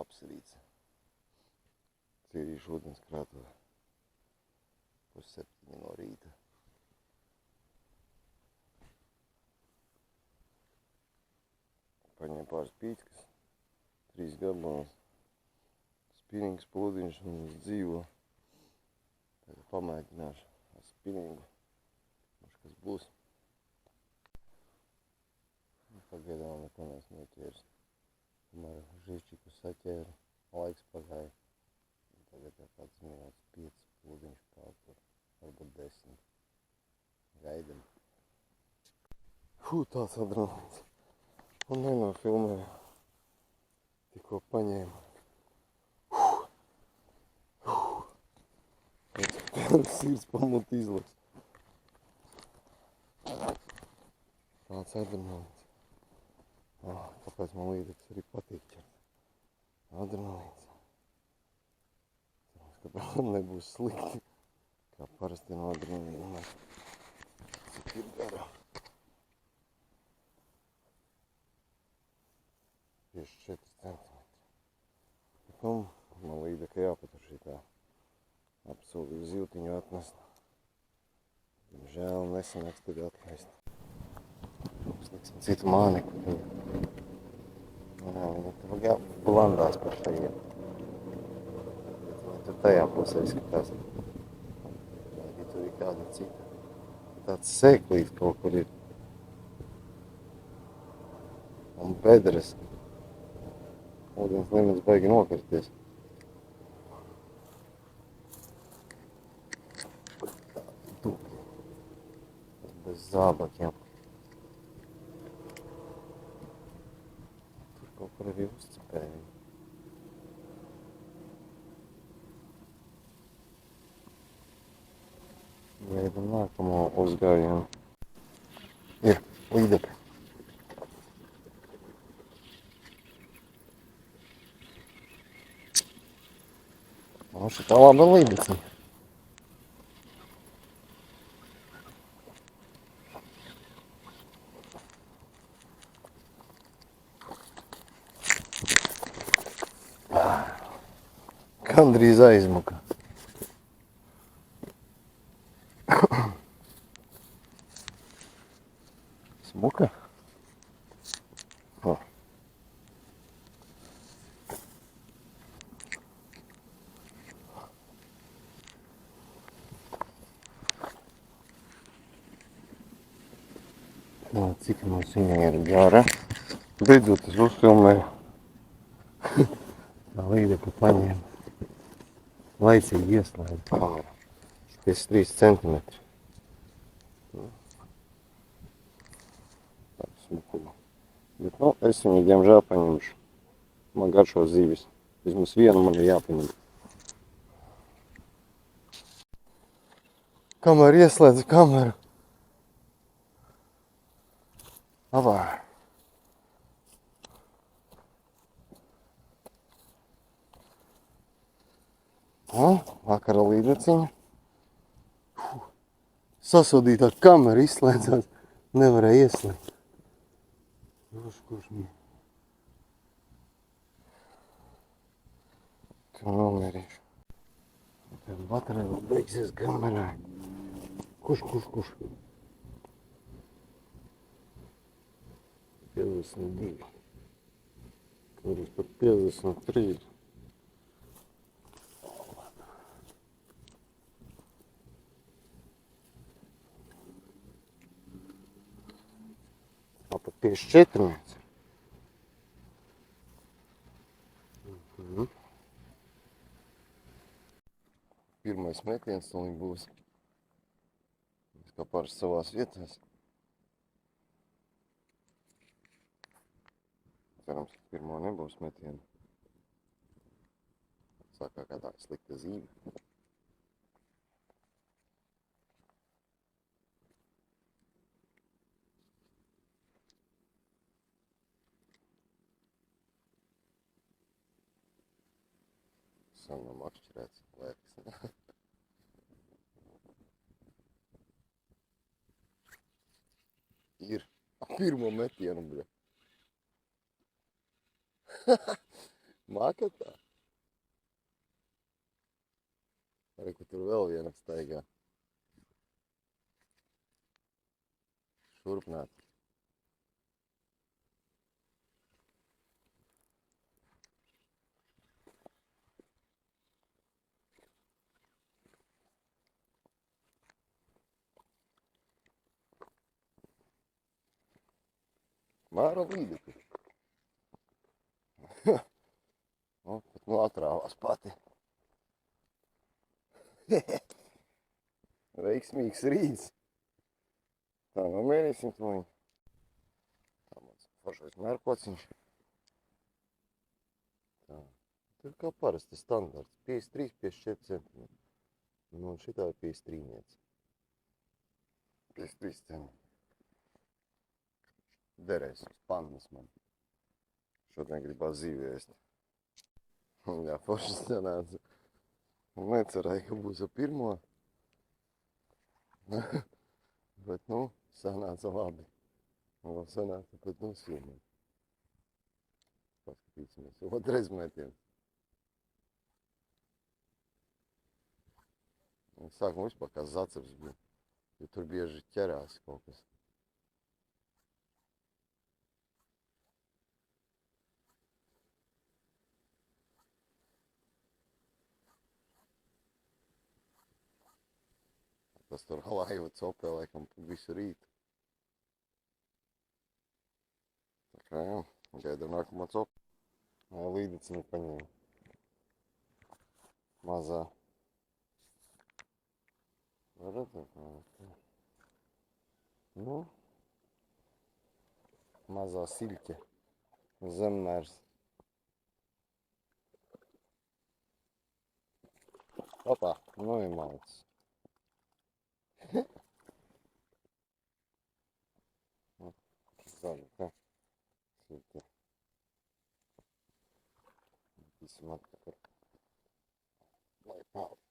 labs rīts. Cīrīšu ūdenskrātuvē. 6:30 no rīta. Paņēmu pāris pīķkas, 3 gabalus, spinings pūdiņš un dzīvo. Tagad pamēģināšu ar spiningu, kas būs. Pagaidām neko neesmu noķēris. Tomēr žišķiku saķēru, laiks pagāja. Tagad jau kāds minūtes 5 pūdiņš pārtur, varbūt 10. Gaidam. Tāds adrenalīns. Un nenofilmēju. Tikko paņēmu. Sirds pamut izlaks. Tāds adrenalīns. Kāpēc man līdzekļus arī patīk ķert. Adrenalīns. Cerams, ka tā nebūs slikti. Kā parasti no adrenalīna. Cik ir garā. 54 centimetri. Nu, man līdzekļi jāpatur šitā. Apsolīju zivtiņu atnest. Diemžēl nesanāks tagad atlaist. Uzliksim citu māniku. Viņa tur jāblandās par šajiem. Viņa tur tajā pusē izskatās. Vai tur ir kāda cita. Tāds sēklīts kaut kur ir. Un bedres. Ūdens līmenis baigi nokristies. Bez zābakiem. Tur kaut kur arī uzcepēju. Gaidam nākamo uzgājienu. Ir līdzekļi. Šitā laba līdzekļi. Gandrīz aizmuka. Smuka? Cik mums viņa ir gara. Beidzot es uzfilmēju. Tā līdzekļu paņēmu. Laicīgi ieslēdzu kameru. 53 centimetri. Tā smukuma. Bet, es viņu diemžēl paņemšu. Man garšo zivis. Vismaz vienu man ir jāpaņem. Kamēr ieslēdzu kameru. Avā. Vakara līdzeciņa. Sasodītā kamera izslēdzās. Nevarēja ieslēgt. Kurš mīl? Tu nomērīšu. Tad baterija vēl beigsies kamerā. Kurš? 52. Kurus par 53. Pat 54 metri. Pirmais metiens tūlīt būs. Kā parasti savās vietās. Cerams, ka pirmo nebūs metienu. Sākā kādā slikta zīme. Sanam atšķirēts lēks. Ir pirmo metienu, bļa. Maketā. Reku tur vēl viena staigā. Šurpnāt. Māra līdekļi. O, pat nu atrāvās pati. Veiksmīgs rīts. Tā, nomierīsim to viņu. Tā mans foršais mērkociņš. Tā. Tur kā parasti standarts. 53, 54 centimetri. Nu, un šitā ir 53 niec. 53 centimetri. Derēs uz pannas man. Šodien gribās zīvi ēst. Jā, forši sanāca. Necerēju, ka būs ar pirmo. Bet, nu, sanāca labi. Un vēl sanāca pat nosfilmēt. Paskatīsimies. Otrais metiens. Sākumā vispār kā zaceps bija. Jo tur bieži ķerās kaut kas. Tas tur halāju copē laikam visu rītu. Tā kā jā, gaida nākamā copa. Līdecini paņēma. Mazā. Redzēt? Nu, mazā siļķe. Zemmērs. Opā, nu ir malcis. Zaļa, kā? Siļķe. Visu atpakaļ. Lai pāli.